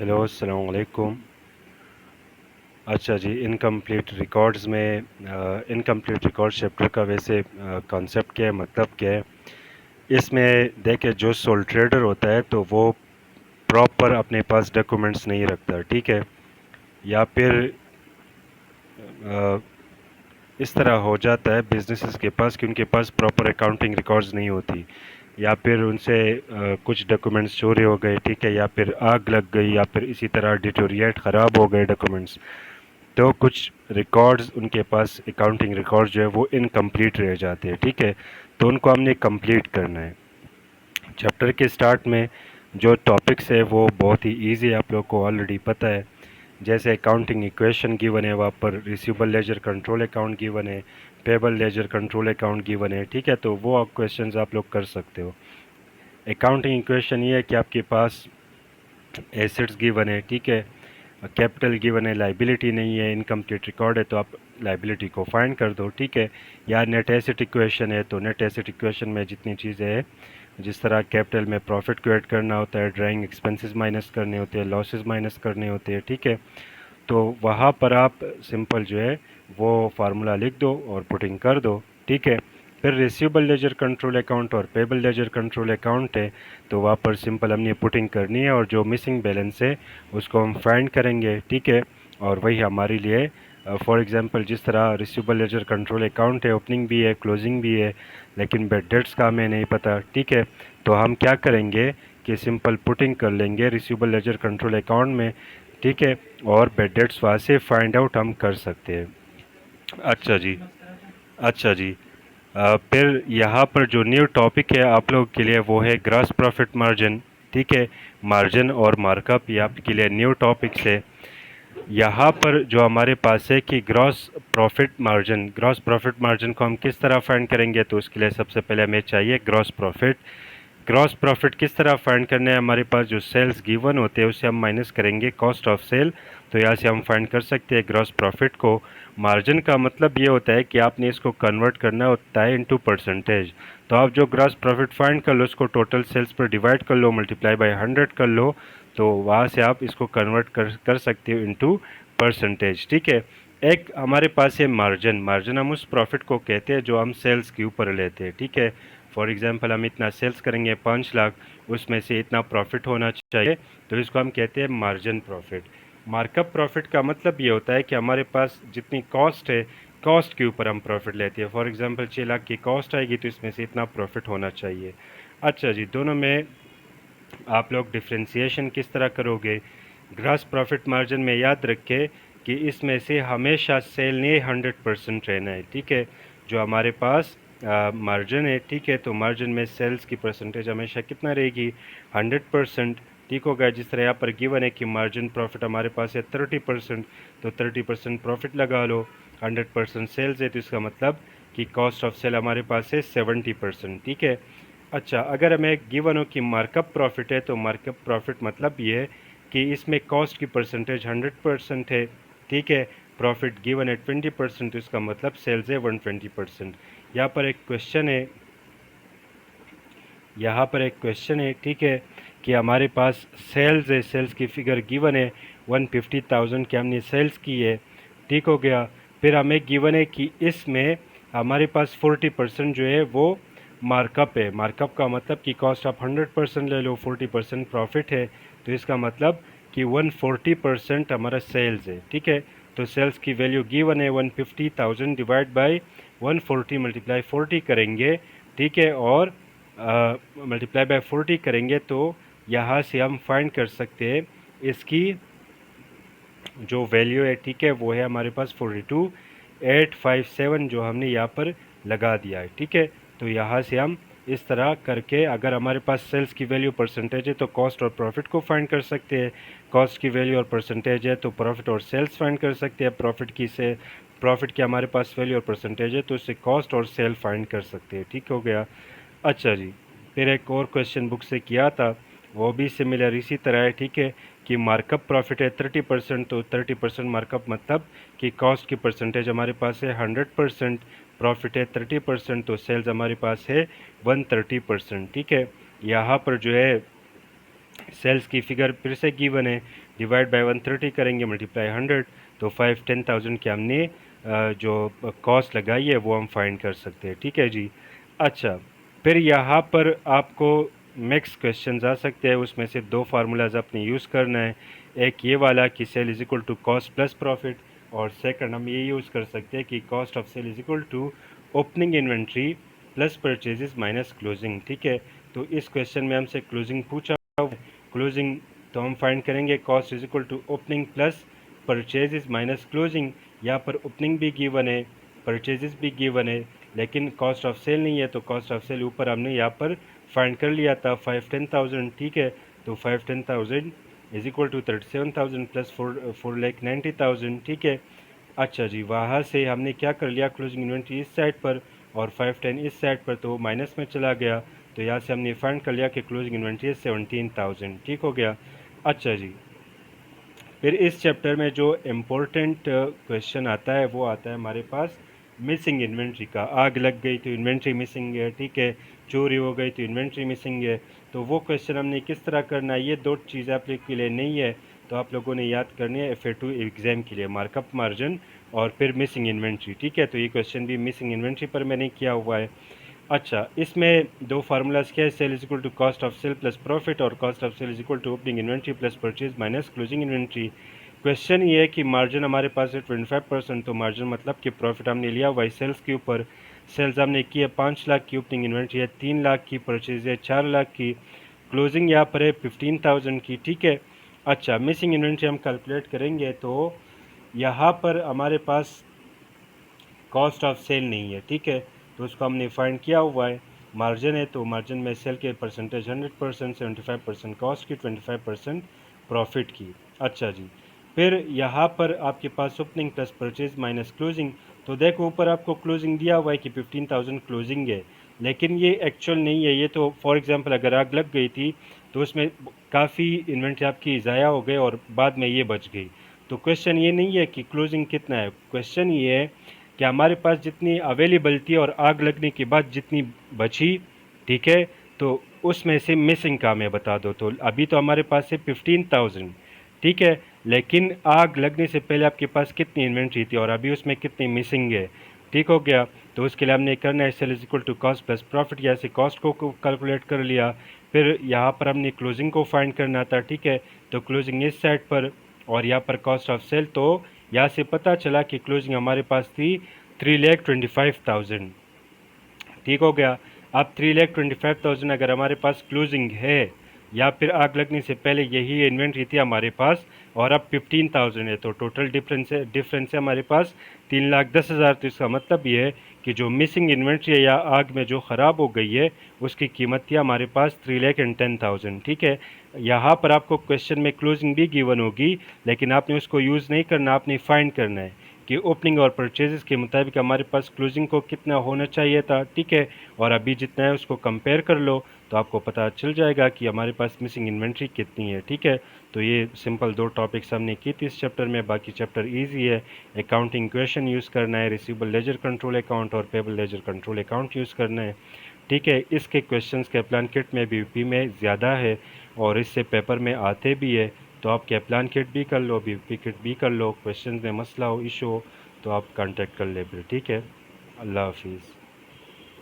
Hello अस्सलाम वालेकुम। अच्छा जी, इनकम्प्लीट रिकॉर्ड्स में इनकम्प्लीट रिकॉर्ड चैप्टर का वैसे कॉन्सेप्ट क्या है, मतलब क्या है। इसमें देखिए, जो सोल ट्रेडर होता है तो वो प्रॉपर अपने पास डॉक्यूमेंट्स नहीं रखता, ठीक है। या फिर इस तरह हो जाता है बिजनेसेस के पास कि उनके पास प्रॉपर अकाउंटिंग रिकॉर्ड्स नहीं होती, या फिर उनसे कुछ डॉक्यूमेंट्स चोरी हो गए, ठीक है, या फिर आग लग गई, या फिर इसी तरह डिटोरिएट ख़राब हो गए डॉक्यूमेंट्स। तो कुछ रिकॉर्ड्स उनके पास अकाउंटिंग रिकॉर्ड्स जो है वो इनकम्प्लीट रह जाते हैं, ठीक है। तो उनको हमने कंप्लीट करना है। चैप्टर के स्टार्ट में जो टॉपिक्स है वो बहुत ही इजी है, आप लोग को ऑलरेडी पता है। जैसे अकाउंटिंग इक्वेशन गिवन है, वहाँ पर receivable ledger control account given है, payable ledger control account given है, ठीक है। तो वो क्वेश्चंस आप लोग कर सकते हो। अकाउंटिंग इक्वेशन ये है कि आपके पास एसेट्स गिवन है, ठीक है, कैपिटल गिवन है, लाइबिलिटी नहीं है, इनकम्प्लीट रिकॉर्ड है, तो आप लाइबिलिटी को फाइंड कर दो, ठीक है। या नेट एसेट इक्वेशन है, तो नेट एसेट इक्वेशन में जितनी चीज़ें हैं, जिस तरह कैपिटल में प्रॉफिट को ऐड करना होता है, ड्राइंग एक्सपेंसेस माइनस करने होते हैं, लॉसेस माइनस करने होते हैं, ठीक है। तो वहाँ पर आप सिंपल जो है वो फार्मूला लिख दो और पुटिंग कर दो, ठीक है। फिर रिसीवेबल लेजर कंट्रोल अकाउंट और पेबल लेजर कंट्रोल अकाउंट है, तो वहाँ पर सिंपल हमने पुटिंग करनी है और जो मिसिंग बैलेंस है उसको हम फाइंड करेंगे, ठीक है। और वही हमारे लिए फॉर एग्जांपल जिस तरह रिसीवेबल लेजर कंट्रोल अकाउंट है, ओपनिंग भी है, क्लोजिंग भी है, लेकिन बैड डेट्स का हमें नहीं पता, ठीक है। तो हम क्या करेंगे कि सिंपल पुटिंग कर लेंगे रिसीवेबल लेजर कंट्रोल अकाउंट में, ठीक है। और बैड डेट्स वहाँ से फाइंड आउट हम कर सकते हैं। अच्छा जी। अच्छा जी। फिर यहाँ पर जो न्यू टॉपिक है आप लोग के लिए वो है ग्रॉस प्रॉफिट मार्जिन, ठीक है। मार्जिन और मार्कअप ये आपके लिए न्यू टॉपिक्स है। यहाँ पर जो हमारे पास है कि ग्रॉस प्रॉफिट मार्जिन को हम किस तरह फाइंड करेंगे, तो उसके लिए सबसे पहले हमें चाहिए ग्रॉस प्रॉफिट। ग्रॉस प्रॉफिट किस तरह फाइंड करना है, हमारे पास जो सेल्स गिवन होते हैं उससे हम माइनस करेंगे कॉस्ट ऑफ सेल, तो यहाँ से हम फाइंड कर सकते हैं ग्रॉस प्रॉफिट को। मार्जिन का मतलब ये होता है कि आपने इसको कन्वर्ट करना होता है इनटू परसेंटेज। तो आप जो ग्रॉस प्रॉफिट फाइंड कर लो उसको टोटल सेल्स पर डिवाइड कर लो, मल्टीप्लाई बाय 100 कर लो, तो वहाँ से आप इसको कन्वर्ट कर सकते हो इनटू परसेंटेज, ठीक है। एक हमारे पास है मार्जिन। मार्जिन हम उस प्रॉफिट को कहते हैं जो हम सेल्स के ऊपर लेते हैं, ठीक है। फॉर एग्जांपल हम इतना सेल्स करेंगे 5 लाख, उसमें से इतना प्रॉफिट होना चाहिए, तो इसको हम कहते हैं मार्जिन प्रॉफिट। मार्कअप प्रॉफिट का मतलब ये होता है कि हमारे पास जितनी कॉस्ट है, कॉस्ट के ऊपर हम प्रॉफिट लेते हैं। फॉर एग्जांपल 6 लाख की कॉस्ट आएगी तो इसमें से इतना प्रॉफिट होना चाहिए। अच्छा जी, दोनों में आप लोग डिफ्रेंसिएशन किस तरह करोगे। ग्रॉस प्रॉफिट मार्जिन में याद रखें कि इसमें से हमेशा सेल ने 100% रहना है, ठीक है। जो हमारे पास मार्जिन है, ठीक है, तो मार्जिन में सेल्स की परसेंटेज हमेशा कितना रहेगी, 100%, ठीक होगा। जिस तरह यहाँ पर गिवन है कि मार्जिन प्रॉफिट हमारे पास है 30%, तो 30% प्रॉफिट लगा लो। 100% सेल्स है तो इसका मतलब कि कॉस्ट ऑफ सेल हमारे पास है 70%, ठीक है। अच्छा, अगर हमें गिवन हो कि मार्कअप प्रॉफिट है, तो मार्कअप प्रॉफिट मतलब ये है कि इसमें कॉस्ट की परसेंटेज 100% है, ठीक है। प्रॉफिट गिवन है 20%, तो इसका मतलब सेल्स है 120%। यहाँ पर एक क्वेश्चन है, यहाँ पर एक क्वेश्चन है, ठीक है, कि हमारे पास सेल्स है, सेल्स की फिगर गिवन है 150,000 की हमने सेल्स की है, ठीक हो गया। फिर हमें गिवन है कि इसमें हमारे पास 40% जो है वो मार्कअप है। मार्कअप का मतलब कि कॉस्ट आप 100% ले लो, 40% प्रॉफिट है, तो इसका मतलब कि 140% हमारा सेल्स है, ठीक है। तो सेल्स की वैल्यू गिवन है 150,000 डिवाइड बाई 140 मल्टीप्लाई 40 करेंगे, ठीक है, और मल्टीप्लाई बाय 40 करेंगे तो यहाँ से हम फाइंड कर सकते हैं इसकी जो वैल्यू है, ठीक है, वो है हमारे पास 42,857 जो हमने यहाँ पर लगा दिया है, ठीक है। तो यहाँ से हम इस तरह करके, अगर हमारे पास सेल्स की वैल्यू परसेंटेज है तो कॉस्ट और प्रॉफिट को फाइंड कर सकते हैं। कॉस्ट की वैल्यू और परसेंटेज है तो प्रॉफिट और सेल्स फाइंड कर सकते हैं। प्रॉफिट की हमारे पास वैल्यू और परसेंटेज है तो उससे कॉस्ट और सेल फाइंड कर सकते हैं, ठीक हो गया। अच्छा जी, फिर एक और क्वेश्चन बुक से किया था, वो भी सिमिलर इसी तरह है, ठीक है, कि मार्कअप प्रॉफिट है 30%, तो 30% मार्कअप मतलब कि कॉस्ट की परसेंटेज हमारे पास है 100%, प्रॉफिट है 30%, तो सेल्स हमारे पास है 130%, ठीक है। यहाँ पर जो है सेल्स की फिगर फिर से गिवन है, डिवाइड बाय 130 करेंगे, मल्टीप्लाई 100, तो 5-10,000 के हमने जो कॉस्ट लगाई है वो हम फाइंड कर सकते हैं। ठीक है जी। अच्छा, फिर यहाँ पर आपको नेक्स्ट क्वेश्चन आ सकते हैं, उसमें से दो फार्मूलाज आपने यूज़ करना है। एक ये वाला कि sale is equal to cost plus profit, और सेकंड हम ये यूज़ कर सकते हैं कि cost of sale is equal to opening inventory plus purchases minus closing. ठीक है, तो इस क्वेश्चन में हमसे क्लोजिंग पूछा, क्लोजिंग तो हम फाइंड करेंगे cost is equal to opening plus purchases minus closing. यहाँ पर ओपनिंग भी गिवन है, परचेजेस भी गिवन है, लेकिन कॉस्ट ऑफ सेल नहीं है, तो कॉस्ट ऑफ सेल ऊपर हमने यहाँ पर फाइंड कर लिया था 5-10,000। ठीक है, तो 5-10,000 इज इक्वल टू 37,000 प्लस 4,90,000। ठीक है। अच्छा जी, वहाँ से हमने क्या कर लिया, क्लोजिंग इन्वेंट्री इस साइड पर और 510 इस साइड पर, तो माइनस में चला गया, तो यहाँ से हमने फाइंड कर लिया कि क्लोजिंग इन्वेंट्री 17,000। ठीक हो गया। अच्छा जी, फिर इस चैप्टर में जो इम्पोर्टेंट क्वेश्चन आता है वो आता है हमारे पास मिसिंग इन्वेंट्री का। आग लग गई तो इन्वेंट्री मिसिंग है, ठीक है, चोरी हो गई तो इन्वेंट्री मिसिंग है। तो वो क्वेश्चन हमने किस तरह करना है, ये दो चीज़ें आप लोग के लिए नहीं है, तो आप लोगों ने याद करनी है FA2 एग्ज़ाम के लिए, मार्कअप मार्जिन और फिर मिसिंग इन्वेंट्री। ठीक है, तो ये क्वेश्चन भी मिसिंग इन्वेंट्री पर मैंने किया हुआ है। अच्छा, इसमें दो फार्मूलाज क्या है, sale is equal to cost of sale plus profit और cost of sale is equal to opening inventory plus purchase minus closing inventory. Question ये है कि मार्जिन हमारे पास है 25%, तो मार्जिन मतलब कि प्रॉफिट हमने लिया हुआ है सेल्स के ऊपर। सेल्स हमने की है 5 लाख की, ओपनिंग इन्वेंट्री है 3 लाख की, परचेज है 4 लाख की, क्लोजिंग यहाँ पर है 15,000 की। ठीक है। अच्छा, मिसिंग इन्वेंट्री हम कैलकुलेट करेंगे तो यहाँ पर हमारे पास कॉस्ट ऑफ सेल नहीं है। ठीक है, तो उसको हमने फाइंड किया हुआ है। मार्जिन है तो मार्जिन में सेल के परसेंटेज 100%, 75% कॉस्ट की, 25% प्रॉफिट की। अच्छा जी, फिर यहाँ पर आपके पास opening plus purchase minus closing, तो देखो ऊपर आपको क्लोजिंग दिया हुआ है कि 15,000 क्लोजिंग है, लेकिन ये एक्चुअल नहीं है। ये तो फॉर एग्जांपल अगर आग लग गई थी तो उसमें काफ़ी इन्वेंट्री आपकी ज़ाया हो गई और बाद में ये बच गई। तो क्वेश्चन ये नहीं है कि क्लोजिंग कितना है, क्वेश्चन ये है कि हमारे पास जितनी अवेलेबल थी और आग लगने के बाद जितनी बची, ठीक है, तो उसमें से मिसिंग का हमें बता दो। तो अभी तो हमारे पास है 15,000, ठीक है, लेकिन आग लगने से पहले आपके पास कितनी इन्वेंट्री थी और अभी उसमें कितनी मिसिंग है। ठीक हो गया। तो उसके लिए हमने करना है sale is equal to cost plus profit, यहाँ से कॉस्ट को कैलकुलेट कर लिया, फिर यहाँ पर हमने क्लोजिंग को फाइंड करना था। ठीक है, तो क्लोजिंग इस साइड पर और यहाँ पर कॉस्ट ऑफ सेल, तो यहाँ से पता चला कि क्लोजिंग हमारे पास थी 3,25,000। ठीक हो गया। अब 3,25,000 अगर हमारे पास क्लोजिंग है या फिर आग लगने से पहले यही इन्वेंट्री थी हमारे पास और अब 15,000 है, तो टोटल डिफरेंस है हमारे पास 3,10,000। तो इसका मतलब ये है कि जो मिसिंग इन्वेंट्री है या आग में जो ख़राब हो गई है उसकी कीमत थी हमारे पास 3,10,000। ठीक है, यहाँ पर आपको क्वेश्चन में क्लोजिंग भी गिवन होगी, लेकिन आपने उसको यूज़ नहीं करना, आपने फाइंड करना है कि ओपनिंग और परचेजेस के मुताबिक हमारे पास क्लोजिंग को कितना होना चाहिए था। ठीक है, और अभी जितना है उसको कंपेयर कर लो तो आपको पता चल जाएगा कि हमारे पास मिसिंग इन्वेंट्री कितनी है। ठीक है, तो ये सिंपल दो टॉपिक्स हमने की थी इस चैप्टर में, बाकी चैप्टर इजी है। अकाउंटिंग क्वेश्चन यूज़ करना है, रिसीवेबल लेजर कंट्रोल अकाउंट और payable ledger control account use करना है। ठीक है, इसके क्वेश्चंस के प्लान किट में बीपी में ज़्यादा है और इससे पेपर में आते भी है, तो आप कैप्लान किट भी कर लो, बीपी किट भी कर लो। क्वेश्चन में मसला हो, इशू हो, तो आप कांटेक्ट कर ले फिर। ठीक है, अल्लाह हाफिज़।